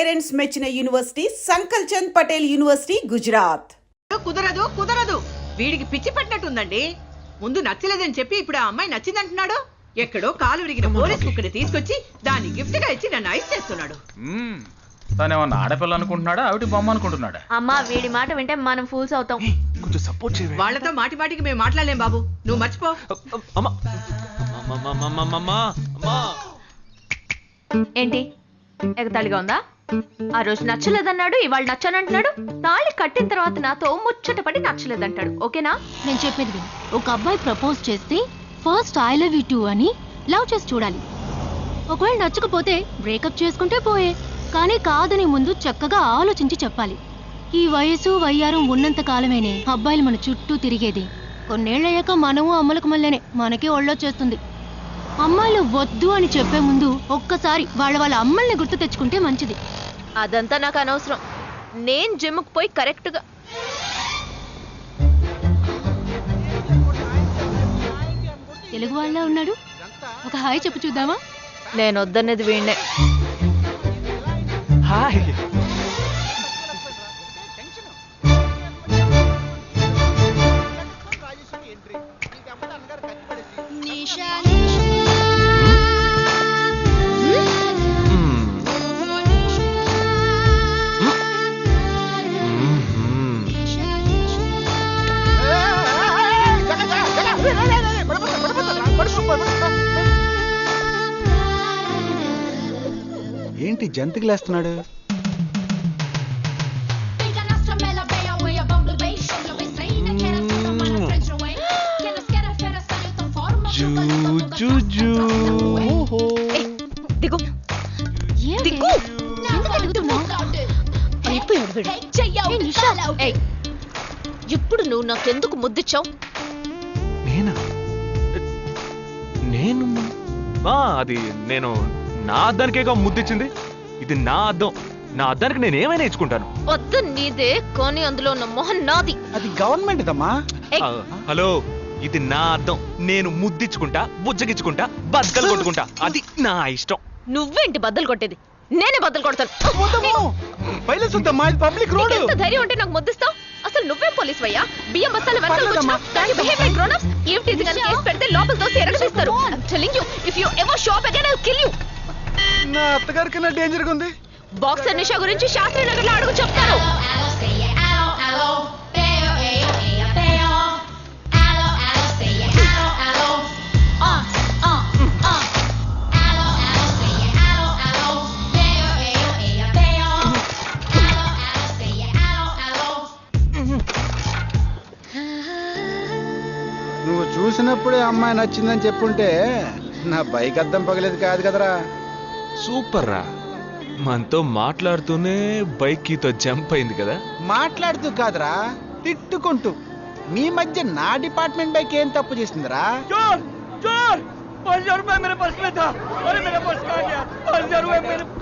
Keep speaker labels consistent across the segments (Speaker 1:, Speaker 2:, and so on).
Speaker 1: Parents మెచ్చిన university సంకల్ Chand Patel university Gujarat.
Speaker 2: కుదరదు కుదరదు, వీడికి పిచ్చి పట్టినట్టుందండి. ముందు నచ్చలేదని చెప్పి ఇప్పుడు ఆ అమ్మాయి నచ్చిందంటున్నాడు. ఎక్కడో కాలు విరిగిన పోలీస్ కుక్కని తీసుకొచ్చి దాన్ని గిఫ్ట్ గా ఇచ్చి నన్ను ఐస్ చేస్తున్నాడు.
Speaker 3: తనేమన్నా ఆడపిల్ల అనుకుంటున్నాడా ఆవిడ బొమ్మ అనుకుంటున్నాడా?
Speaker 4: అమ్మా వీడి మాట వింటే మనం ఫూల్స్ అవుతాం.
Speaker 5: కొంచెం సపోర్ట్ చేయి.
Speaker 2: వాళ్ళతో మాటి మాటికి మేము మాట్లాడలేం బాబు, నువ్వు మర్చిపో.
Speaker 4: ఏంటి ఎగతాళిగా ఉందా? ఆ రోజు నచ్చలేదన్నాడు, ఇవాళ నచ్చానంటున్నాడు. తాళి కట్టిన తర్వాత నాతో ముచ్చట పడి నచ్చలేదంటాడు. ఓకేనా?
Speaker 6: నేను చెప్పేది విను. ఒక అబ్బాయి ప్రపోజ్ చేస్తే first I love you two అని లవ్ చేసి చూడాలి. ఒకవేళ నచ్చకపోతే బ్రేకప్ చేసుకుంటే పోయే, కానీ కాదని ముందు చక్కగా ఆలోచించి చెప్పాలి. ఈ వయసు వయ్యారం ఉన్నంత కాలమేనే అబ్బాయిలు మన చుట్టూ తిరిగేది. కొన్నేళ్లయ్యాక మనము అమ్మలకు మళ్ళీనే మనకే ఒళ్ళొచ్చేస్తుంది. అమ్మాయిలు వద్దు అని చెప్పే ముందు ఒక్కసారి వాళ్ళ అమ్మల్ని గుర్తు తెచ్చుకుంటే మంచిది.
Speaker 4: అదంతా నాకు అనవసరం. నేను జిమ్కి పోయి కరెక్ట్గా
Speaker 6: తెలుగు వాళ్ళ ఉన్నాడు. ఒక హాయ్ చెప్పు చూద్దామా?
Speaker 4: నేను వద్దనేది వీణ్ణే.
Speaker 5: హాయ్.
Speaker 7: ఏంటి జంతికి లేస్తున్నాడు?
Speaker 4: దిగు దిగు. ఇప్పుడు నువ్వు నాకెందుకు ముద్దిచ్చావు?
Speaker 5: నేను అది నేను నా అద్దానికేగా ముద్దిచ్చింది. ఇది నా అద్దం. నా అద్దానికి నేను ఏమైనా ఇచ్చుకుంటాను.
Speaker 4: వద్దు నీదే, కానీ అందులో ఉన్న మొహన్ నాది.
Speaker 7: అది గవర్నమెంట్ దమ్మా.
Speaker 5: హలో, ఇది నా అద్దం. నేను ముద్దిచ్చుకుంటా, బుజ్జగిచ్చుకుంటా, బద్దలు కొట్టుకుంటా. అది నా ఇష్టం.
Speaker 4: నువ్వేంటి బద్దలు కొట్టేది? నేనే బద్దలు కొడతాను.
Speaker 7: Public road.
Speaker 4: ఎంత ధైర్యం ఉంటే నాకు ముద్దిస్తావు? అసలు నువ్వేం పోలీస్ వయ్యా? బియ్యం బస్తాలు వెనకాల కేసు పెడితే లోపల తోసి ఎరగదీస్తారు. I'm telling you, if you ever shop again, I'll kill you.
Speaker 7: నా అత్తగారి కన్నా డేంజర్ గా ఉంది.
Speaker 4: బాక్సర్ నిషా గురించి శాస్త్రి నగర్ లో అడుగు చెప్తారు.
Speaker 7: నువ్వు చూసినప్పుడే అమ్మాయి నచ్చిందని చెప్పుంటే నా బైక్ అద్దం పగలేదు కాదు కదరా.
Speaker 5: సూపర్ రా. మనతో మాట్లాడుతూనే బైక్ కీతో జంప్ అయింది కదా.
Speaker 7: మాట్లాడుతూ కాదురా, తిట్టుకుంటూ. మీ మధ్య నా డిపార్ట్మెంట్ బైక్ ఏం తప్పు చేసిందిరా?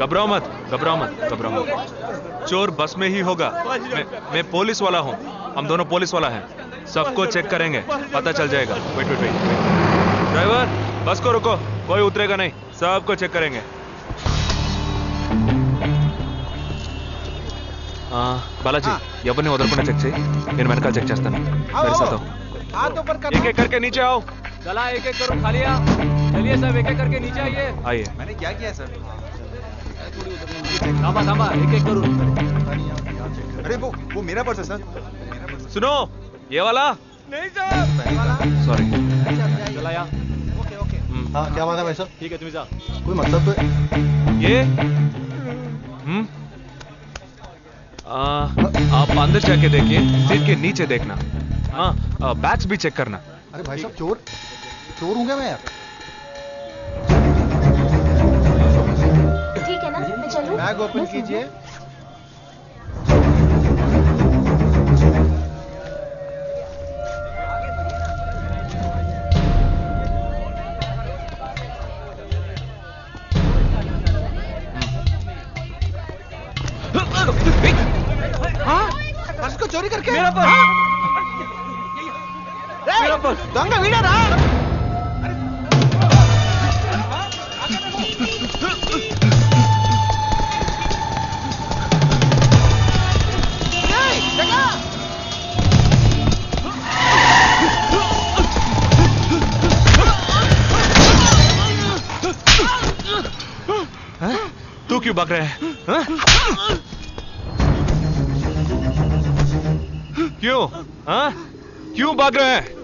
Speaker 5: घबराओ मत, घबराओ मत, घबराओ मत. चोर बस में ही होगा. मैं पुलिस वाला हूँ. हम दोनों पुलिस वाला हैं. सबको चेक करेंगे, पता चल जाएगा. Wait wait wait. ड्राइवर, बस को रुको. कोई उतरेगा नहीं. सबको चेक करेंगे. बालाजी, ఎవరిని వదలకుండా చెక్ చేయి. నేను వెనకాల చెక్ చేస్తాను. एक एक करके नीचे आओ.
Speaker 3: चला एक एक करो खालिया. चलिए सब एक एक करके नीचे आइए.
Speaker 5: आइए.
Speaker 7: मैंने क्या किया सर?
Speaker 3: थांबा एक एक करो.
Speaker 7: अरे वो मेरा पर्स है सर.
Speaker 5: सुनो, ये वाला नहीं सर. सॉरी.
Speaker 3: चला या.
Speaker 7: ओके. हाँ, क्या बात है भाई साहब?
Speaker 3: ठीक है तुम जा.
Speaker 7: कोई मतलब तो
Speaker 5: ये आप अंदर जाके देखिए. सीट के नीचे देखना. हाँ, बैग्स भी चेक करना.
Speaker 7: अरे भाई साहब, चोर हूँ क्या मैं यार?
Speaker 4: ठीक है ना, मैं चलूं?
Speaker 7: बैग ओपन कीजिए. हाँ, पर्स को चोरी करके
Speaker 3: मेरा पर्स.
Speaker 7: దొంగ వీడరా?
Speaker 5: वो क्यों भाग रहे हैं? हाँ? क्यों? हाँ? क्यों भाग रहे हैं?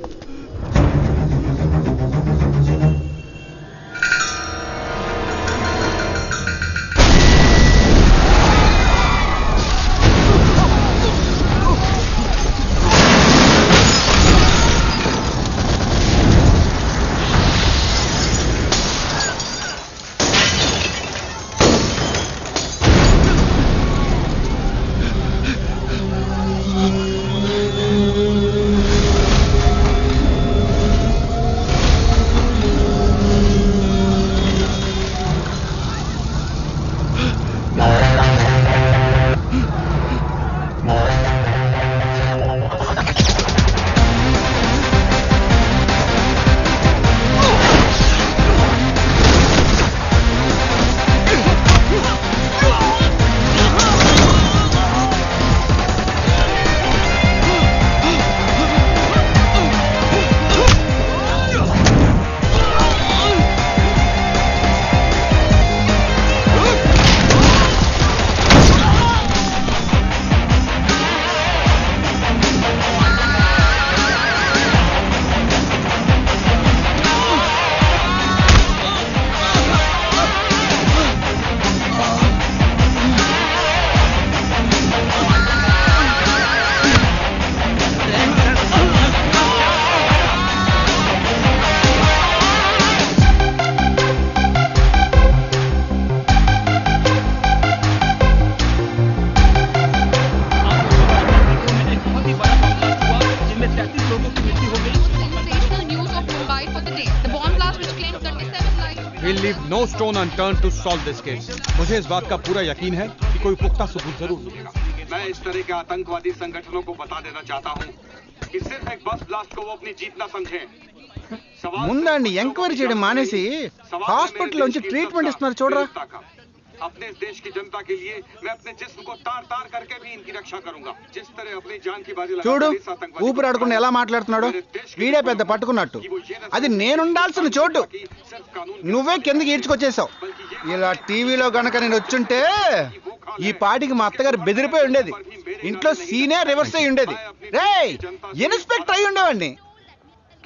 Speaker 8: We'll leave no stone unturned to solve this case. मुझे इस बात का पूरा यकीन है कि कोई पुख्ता सबूत जरूर मिलेगा।
Speaker 9: मैं इस तरह के आतंकवादी संगठनों को बता देना चाहता हूं कि सिर्फ एक बस ब्लास्ट को वो अपनी जीत ना समझें।
Speaker 7: ముందండి ఎంక్వైరీ చేయడం మానేసి హాస్పిటల్ నుంచి ట్రీట్మెంట్ ఇస్తున్నారు చూడరా.
Speaker 9: अपने इस देश की जनता के लिए मैं अपने जिस्म को तार तार करके भी इनकी रक्षा करूंगा। जिस तरह अपनी जान की बाजी
Speaker 7: చూడు ఊపిరాడకుండా ఎలా మాట్లాడుతున్నాడు. వీడే పెద్ద పట్టుకున్నట్టు. అది నేనుండాల్సిన చోటు నువ్వే కిందకి ఈడ్చుకొచ్చేసావు. ఇలా టీవీలో గనక నేను వచ్చుంటే ఈ పాటికి మా అత్తగారు బెదిరిపోయి ఉండేది. ఇంట్లో సీనే రివర్స్ అయి ఉండేది. రేయ్ ఇన్స్పెక్టర్ అయి ఉండేవాడిని.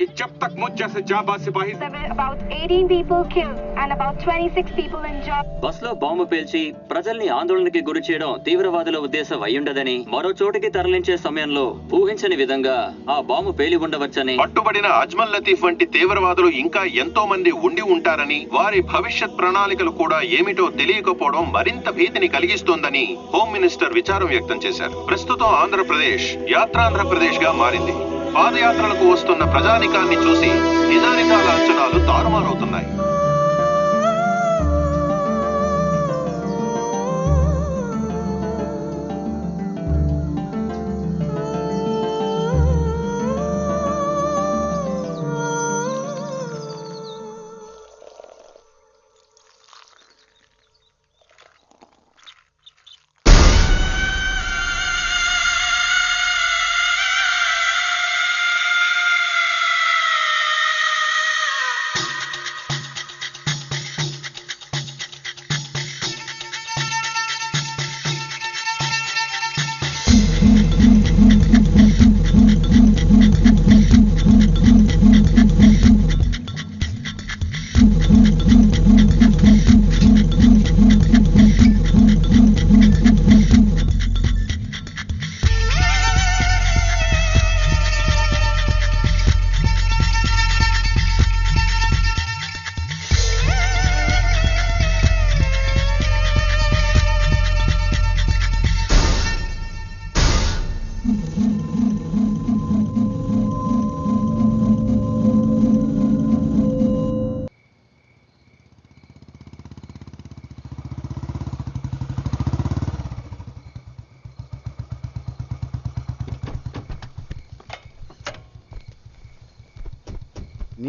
Speaker 9: कि जब तक मुझ जैसे जाबाज सिपाही
Speaker 10: about 18 people killed and about 26 people injured.
Speaker 11: బస్సులో బాంబు పేల్చి ప్రజల్ని ఆందోళనకి గురి చేయడం తీవ్రవాదుల ఉద్దేశం అయ్యుండదని, మరో చోటికి తరలించే సమయంలో ఊహించని విధంగా ఆ బాంబు పేలి ఉండవచ్చని,
Speaker 9: పట్టుబడిన అజ్మల్ లతీఫ్ వంటి తీవ్రవాదులు ఇంకా ఎంతో మంది ఉండి ఉంటారని, వారి భవిష్యత్ ప్రణాళికలు కూడా ఏమిటో తెలియకపోవడం మరింత భీతిని కలిగిస్తోందని హోమ్ మినిస్టర్ విచారం వ్యక్తం చేశారు. ప్రస్తుతం ఆంధ్రప్రదేశ్ యాత్రాంధ్రప్రదేశ్ గా మారింది. పాదయాత్రలకు వస్తున్న ప్రజానికాన్ని చూసి నిజానిజాల అంచనాలు తారుమారవుతున్నాయి.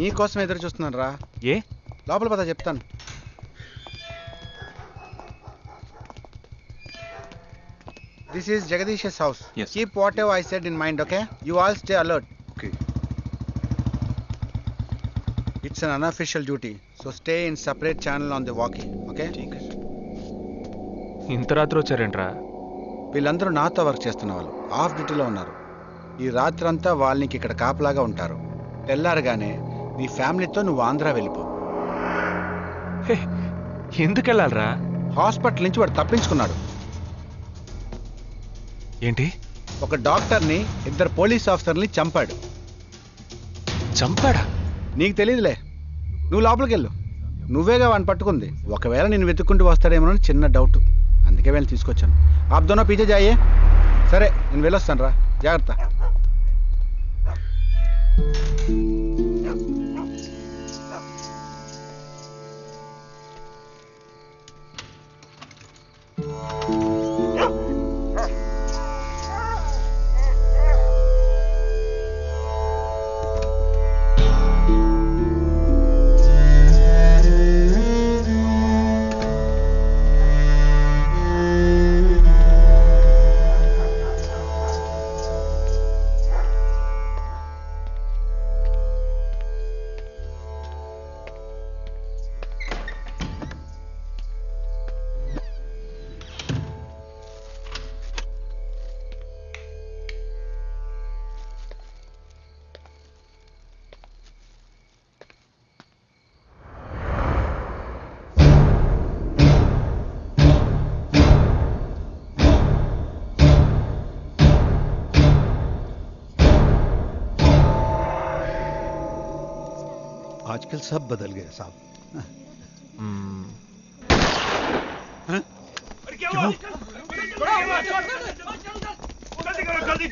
Speaker 7: నీకోసం ఎదురు చూస్తున్నాను రా.
Speaker 5: ఏ
Speaker 7: లోపల పద చెప్తాను. This is Jagadish's house.
Speaker 5: Yes.
Speaker 7: Keep whatever I said in mind, okay? You all stay alert.
Speaker 8: Okay.
Speaker 7: It's an unofficial duty, so stay in separate channel on the walkie, okay?
Speaker 8: ठीक है.
Speaker 5: ఇంత రాత్రి వచ్చారేంట్రా?
Speaker 7: వీళ్ళందరూ నాతో వర్క్ చేస్తున్న వాళ్ళు, of డ్యూటీలో ఉన్నారు. ఈ రాత్రి అంతా వాళ్ళు నీకు ఇక్కడ కాపలాగా ఉంటారు. తెల్లారగానే నీ ఫ్యామిలీతో నువ్వు ఆంధ్ర వెళ్ళిపో.
Speaker 5: హే, ఎందుకు వెళ్ళాలరా?
Speaker 7: హాస్పిటల్ నుంచి వాడు తప్పించుకున్నాడు.
Speaker 5: ఏంటి?
Speaker 7: ఒక డాక్టర్ని, 2 పోలీస్ ఆఫీసర్ని చంపాడు.
Speaker 5: చంపాడా?
Speaker 7: నీకు తెలియదులే, నువ్వు లోపలికి వెళ్ళు. నువ్వేగా వాడిని పట్టుకుంది. ఒకవేళ నేను వెతుక్కుంటూ వస్తాడేమోనని చిన్న డౌట్, అందుకే వెళ్ళి తీసుకొచ్చాను. ఆప్ దోనో పీछे जाइए. సరే నేను వెళ్ళొస్తాను రా, జాగ్రత్త.
Speaker 12: आजकल सब बदल गए साहब।
Speaker 13: जल्दी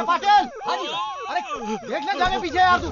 Speaker 7: पाटिल, अरे देख ले जाके पीछे यार तू।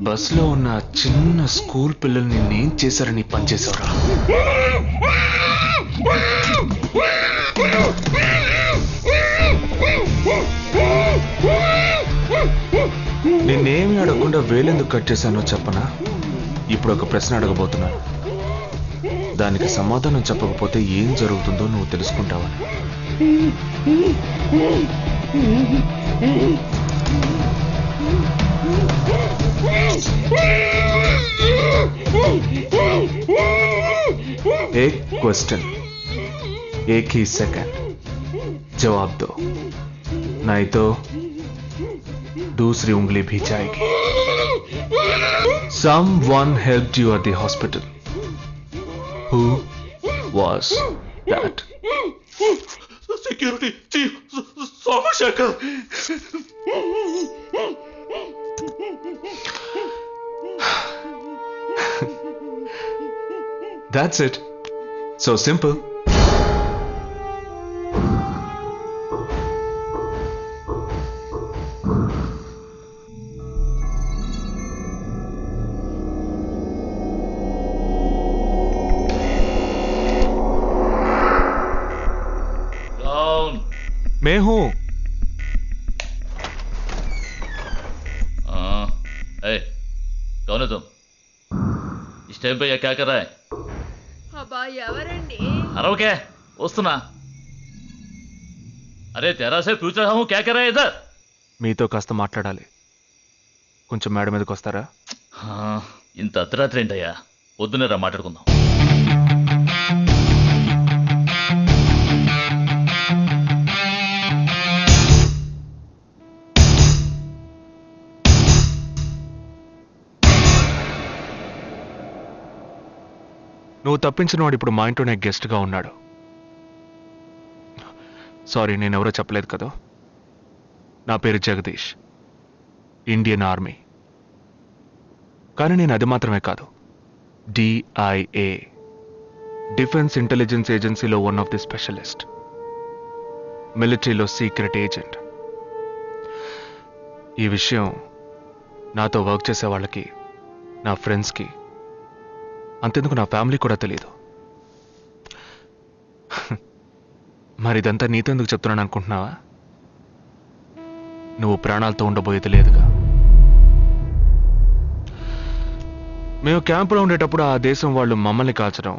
Speaker 5: బస్ లో ఉన్న చిన్న స్కూల్ పిల్లల్ని నేను చేశారని పనిచేశారా? నిన్నేమి అడగకుండా వేలెందుకు కట్ చేశానో చెప్పనా? ఇప్పుడు ఒక ప్రశ్న అడగబోతున్నాను, దానికి సమాధానం చెప్పకపోతే ఏం జరుగుతుందో నువ్వు తెలుసుకుంటావని. एक क्वेश्चन, एक ही सेकंड, जवाब दो, नहीं तो दूसरी उंगली भी जाएगी. Someone helped you at the hospital. Who was that?
Speaker 13: Security chief Somashankar.
Speaker 5: That's it. So simple. मैं हूं।
Speaker 14: कौन है तुम? इस टाइम पे ये क्या कर रहा है?
Speaker 2: అబ్బా ఎవరండి?
Speaker 14: अरे क्या वस्तुना? अरे तेरा से पूछ रहा हूँ, क्या कर रहा है इधर?
Speaker 5: మీతో కాస్త మాట్లాడాలి. కొంచెం మేడ మీదకి వస్తారా?
Speaker 14: ఇంత అర్ధరాత్రి ఏంటయ్యా? పొద్దున్నే రా మాట్లాడుకుందాం.
Speaker 5: నువ్వు తప్పించిన వాడు ఇప్పుడు మా ఇంట్లోనే గెస్ట్గా ఉన్నాడు. సారీ, నేనెవరో చెప్పలేదు కదా. నా పేరు జగదీష్, ఇండియన్ ఆర్మీ. కానీ నేను అది మాత్రమే కాదు, DIA, డిఫెన్స్ ఇంటెలిజెన్స్ ఏజెన్సీలో వన్ ఆఫ్ ది స్పెషలిస్ట్, మిలిటరీలో సీక్రెట్ ఏజెంట్. ఈ విషయం నాతో వర్క్ చేసే వాళ్ళకి, నా ఫ్రెండ్స్కి, అంతెందుకు నా ఫ్యామిలీ కూడా తెలియదు. మరి ఇదంతా నీతో ఎందుకు చెప్తున్నాను అనుకుంటున్నావా? నువ్వు ప్రాణాలతో ఉండబోయేది లేదుగా. మేము క్యాంపులో ఉండేటప్పుడు ఆ దేశం వాళ్ళు మమ్మల్ని కాల్చడం,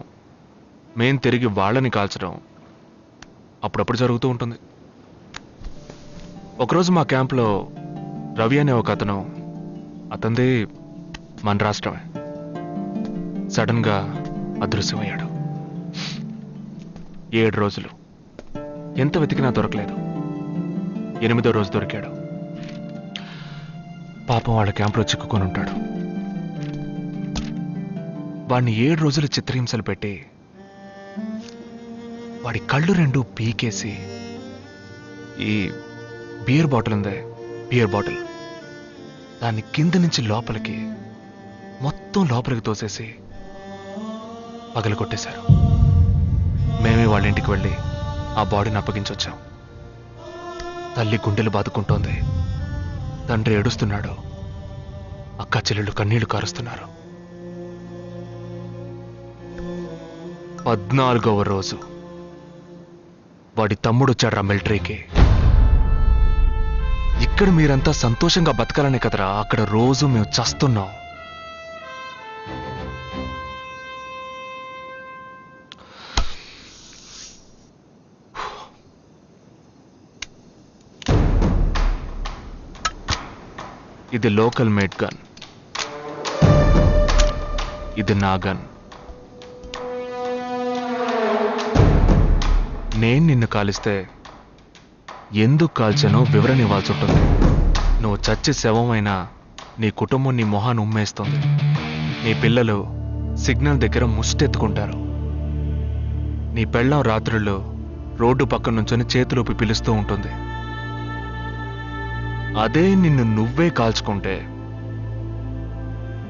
Speaker 5: మేం తిరిగి వాళ్ళని కాల్చడం అప్పుడప్పుడు జరుగుతూ ఉంటుంది. ఒకరోజు మా క్యాంప్లో రవి అనే ఒక అతను, అతనిది మన రాష్ట్రమే, సడన్గా అదృశ్యమయ్యాడు. 7 రోజులు ఎంత వెతికినా దొరకలేదు. 8వ రోజు దొరికాడు. పాపం వాళ్ళ క్యాంపులో చిక్కుకొని ఉంటాడు. వాడిని 7 రోజులు చిత్రహింసలు పెట్టి వాడి కళ్ళు 2 పీకేసి ఈ బియర్ బాటిల్ ఉందే, బియర్ బాటిల్, దాన్ని కింద నుంచి లోపలికి, మొత్తం లోపలికి తోసేసి పగలు కొట్టేశారు. మేమే వాళ్ళ ఇంటికి వెళ్ళి ఆ బాడీని అప్పగించొచ్చాం. తల్లి గుండెలు బాదుకుంటోంది, తండ్రి ఏడుస్తున్నాడు, అక్క చెల్లెళ్ళు కన్నీళ్లు కారుస్తున్నారు. 14వ రోజు వాడి తమ్ముడు వచ్చాడు మిలిటరీకి. ఇక్కడ మీరంతా సంతోషంగా బతకాలనే కదరా, అక్కడ రోజు మేము చస్తున్నాం. ఇది లోకల్ మేడ్ గన్, ఇది నా గన్. నేను నిన్ను కాలిస్తే ఎందుకు కాల్చానో వివరణ ఇవ్వాల్సి ఉంటుంది. నువ్వు చచ్చి శవమైనా నీ కుటుంబం నీ మొహాన్ని ఉమ్మేస్తుంది. నీ పిల్లలు సిగ్నల్ దగ్గర ముష్టెత్తుకుంటారు. నీ పెళ్ళాం రాత్రుల్లో రోడ్డు పక్కన నుంచొని చేతులూపి పిలుస్తూ ఉంటుంది. అదే నిన్ను నువ్వే కాల్చుకుంటే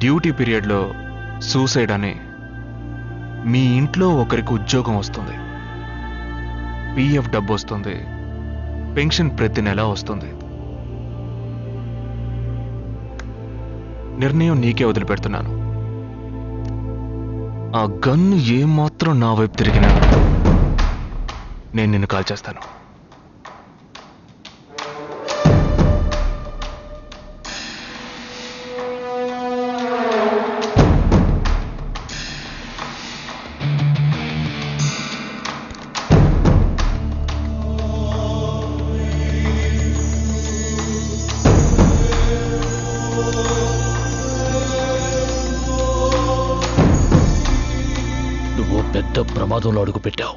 Speaker 5: డ్యూటీ పీరియడ్లో సూసైడ్ అని మీ ఇంట్లో ఒకరికి ఉద్యోగం వస్తుంది, PF డబ్బు వస్తుంది, పెన్షన్ ప్రతి నెల వస్తుంది. నిర్ణయం నీకే వదిలిపెడుతున్నాను. ఆ గన్ను ఏమాత్రం నా వైపు తిరిగినా నేను నిన్ను కాల్చేస్తాను.
Speaker 14: పెద్ద ప్రమాదంలో అడుగు పెట్టావు.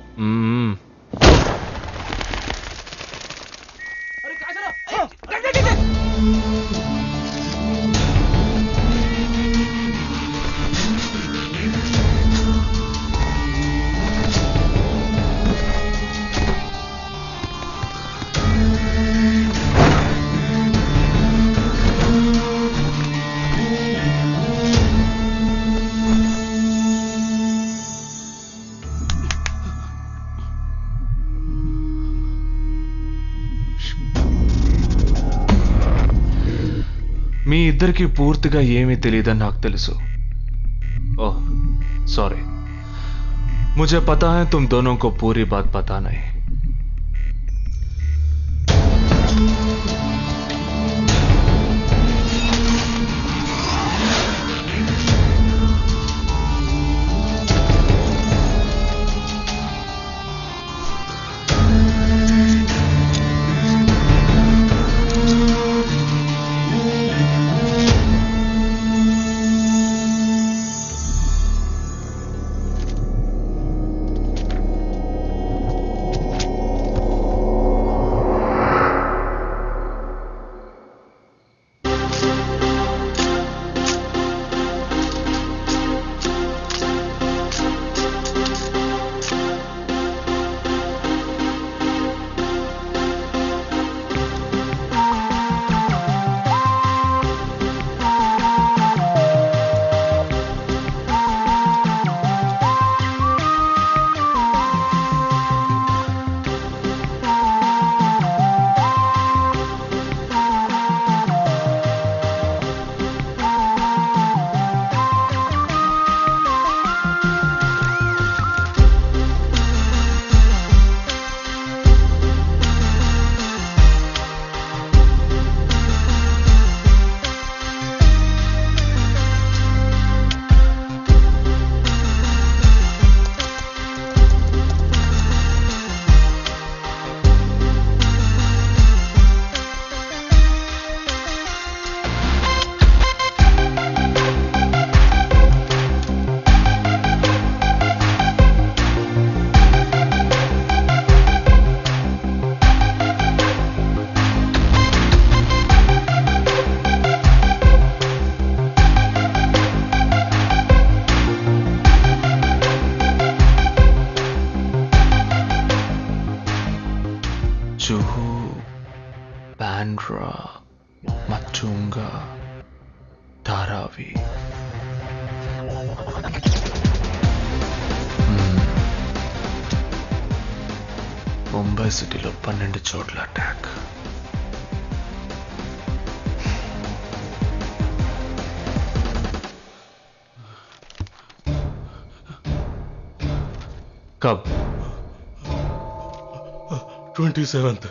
Speaker 5: మీ ఇద్దరికి పూర్తిగా ఏమీ తెలియదని నాకు తెలుసు. ओह सॉरी, मुझे पता है तुम दोनों को पूरी बात पता नहीं. धारावी ముంబై సిటీలో 12 చోట్ల అటాక్. कब?
Speaker 13: 27th.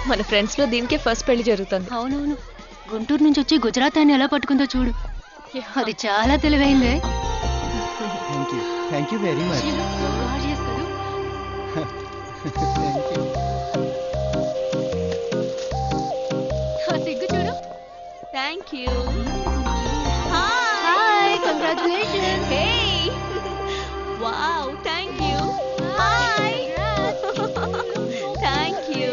Speaker 4: మన ఫ్రెండ్స్ లో దీనికే ఫస్ట్ పెళ్లి జరుగుతుంది.
Speaker 6: అవునవును, గుంటూరు నుంచి వచ్చి గుజరాత్ అని ఎలా పట్టుకుందో చూడు. అది చాలా తెలివైందే.
Speaker 7: Thank you very much.
Speaker 6: సిగ్గు చూడు.
Speaker 4: Thank you.
Speaker 6: Hi, congratulations.
Speaker 4: Hey wow, thank you. Hi thank you.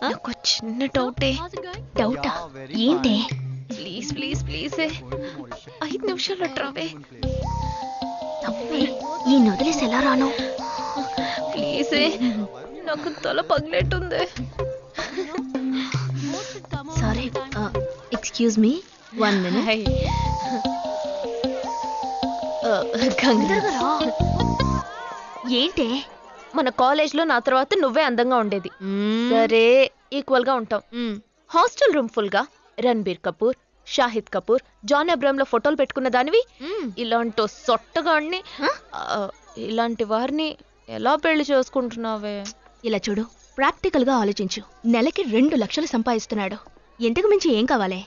Speaker 4: నాకు చిన్న డౌటా? ఏంటి? ప్లీజ్ ప్లీజ్ ప్లీజ్ 5 నిమిషాలు ట్రావే.
Speaker 6: ఈ నొదిలేసి ఎలా రాను?
Speaker 4: ప్లీజ్, నాకు తల పగిలేట్టుంది.
Speaker 6: Sorry, excuse me, 1 minute. ఏంటి?
Speaker 4: మన కాలేజ్ లో నా తర్వాత నువ్వే అందంగా ఉండేది. సరే, ఈక్వల్ గా ఉంటాం. హాస్టల్ రూమ్ ఫుల్ గా రణబీర్ కపూర్, షాహిద్ కపూర్, జాన్ అబ్రామ్ లో ఫోటోలు పెట్టుకున్న దానివి ఇలాంటి సొట్టగాడిని, ఇలాంటి వారిని ఎలా పెళ్లి చేసుకుంటున్నావే?
Speaker 6: ఇలా చూడు, ప్రాక్టికల్ గా ఆలోచించు. నెలకి 2 లక్షలు సంపాదిస్తున్నాడు. ఇంతకు మించి ఏం కావాలే?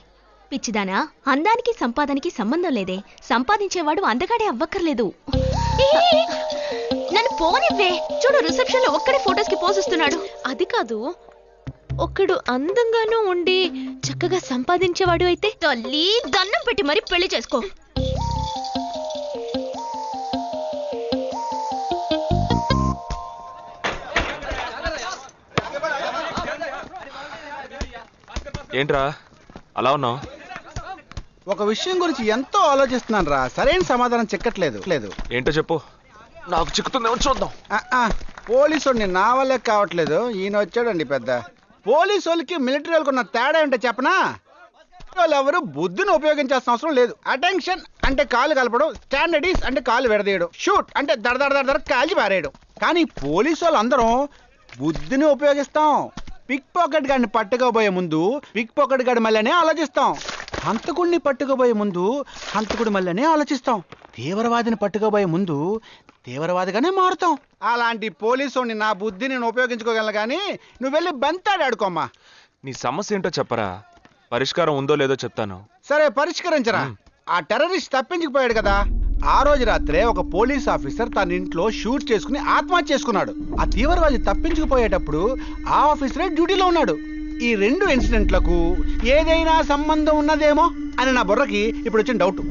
Speaker 6: పిచ్చిదానా, అందానికి సంపాదనకి సంబంధం లేదే. సంపాదించేవాడు అందగాడే అవ్వక్కర్లేదు. నన్ను పోనివ్వే. చూడు, రిసెప్షన్ లో ఒక్కడే ఫోటోస్ కి పోజిస్తున్నాడు.
Speaker 4: అది కాదు, ఒకడు అందంగానూ ఉండి చక్కగా సంపాదించేవాడు అయితే
Speaker 6: తల్లి దండం పెట్టి మరి పెళ్లి చేసుకో.
Speaker 5: ఏంట్రా అలా ఉన్నావు?
Speaker 7: ఒక విషయం గురించి ఎంతో ఆలోచిస్తున్నాను రా, సరైన సమాధానం చిక్కట్లేదు.
Speaker 5: ఏంటో చెప్పు, నాకు చిక్కుతుందేమో చూద్దాం.
Speaker 7: పోలీసు వాడిని నా వల్లే కావట్లేదు. ఈయన వచ్చాడండి పెద్ద. పోలీసు వాళ్ళకి మిలిటరీ వాళ్ళకి ఉన్న తేడా ఏంటో చెప్పనా? వాళ్ళు ఎవరు బుద్ధిని ఉపయోగించాల్సిన అవసరం లేదు. అటెన్షన్ అంటే కాలు కలపడం, స్టాండర్డీస్ అంటే కాలు విడదీయడం, షూట్ అంటే దడ కాల్చి పారేయడం. కానీ పోలీసు వాళ్ళు అందరం బుద్ధిని ఉపయోగిస్తాం. పిక్ పాకెట్ గాడిని పట్టుకోబోయే ముందు పిక్ పాకెట్ గాడి మళ్ళీనే ఆలోచిస్తాం. హంతకుడిని పట్టుకోబోయే ముందు హంతకుడి మళ్ళీనే ఆలోచిస్తాం. తీవ్రవాదిని పట్టుకోబోయే ముందు తీవ్రవాదిగానే మారుతాం. అలాంటి పోలీసుని నా బుద్ధి నేను ఉపయోగించుకోగలను, కానీ నువ్వు వెళ్ళి బంతాడు ఆడుకోమ్మా.
Speaker 5: నీ సమస్య ఏంటో చెప్పరా, పరిష్కారం ఉందో లేదో చెప్తాను.
Speaker 7: సరే, పరిష్కరించరా. ఆ టెర్రరిస్ట్ తప్పించుకుపోయాడు కదా, ఆ రోజు రాత్రే ఒక పోలీస్ ఆఫీసర్ తన ఇంట్లో షూట్ చేసుకుని ఆత్మహత్య చేసుకున్నాడు. ఆ తీవ్రవాది తప్పించుకుపోయేటప్పుడు ఆ ఆఫీసరే డ్యూటీలో ఉన్నాడు. ఈ 2 ఇన్సిడెంట్లకు ఏదైనా సంబంధం ఉన్నదేమో అని నా బుర్రకి ఇప్పుడు వచ్చిన డౌట్.